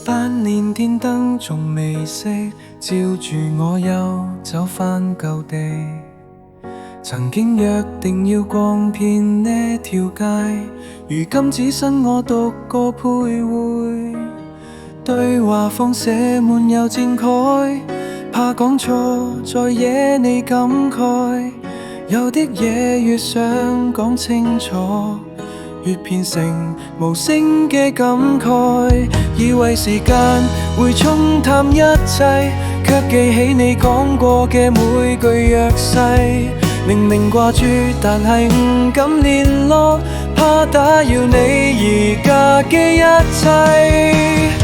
8年電燈仲未熄，照住我又走返舊地。曾經約定要逛遍呢條街，如今只身我獨個徘徊。對話放射滿有漸改，怕講錯再惹你感慨。有啲嘢越想講清楚，越變成無聲嘅感慨。以為時間會沖淡一切，卻記起你講過嘅每句約誓。明明掛住，但係唔敢聯絡，怕打擾你而家嘅一切。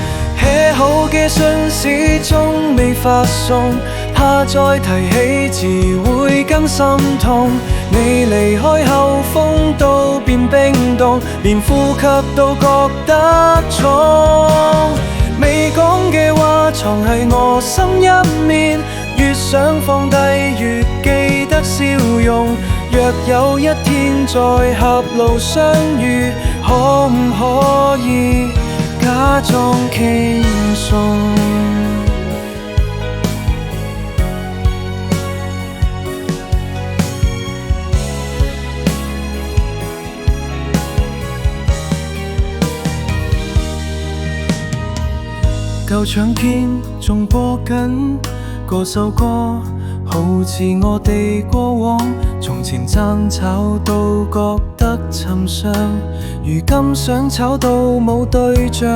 寫好嘅信始終未發送，怕再提起詞會更心痛。你離開後風都變冰凍，連呼吸都覺得重。未講嘅話藏喺我心入面，越想放低越記得笑容。若有一天再狹路相遇，可唔可以假裝傾訴？舊唱片仲播緊嗰首歌，好似我哋過往從前爭吵都覺得尋常，如今想炒到冇對象。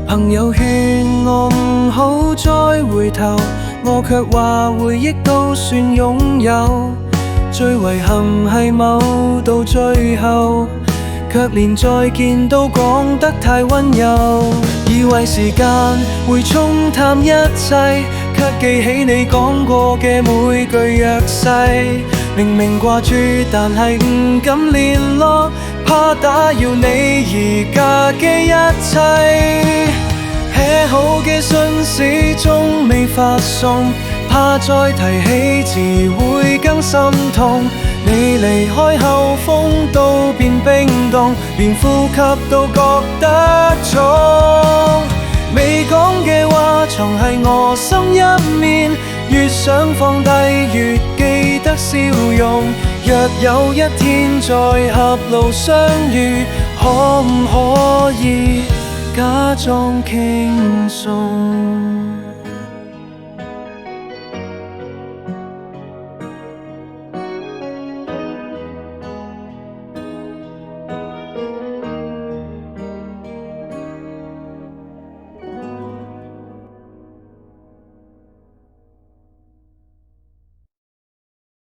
朋友勸我唔好再回頭，我卻話回憶都算擁有。最遺憾係某到最後，卻連再見都講得太溫柔。以為時間會沖淡一切，卻記起你講過嘅每句約誓。明明掛住，但係唔敢聯絡，怕打擾你而家嘅一切。寫好嘅信始終未發送，怕再提起詞會更心痛。你離開後風都變冰凍，連呼吸都覺得重。未講嘅話藏喺我心入面，越想放低越記得笑容。若有一天再狹路相遇，可唔可以假裝傾訴？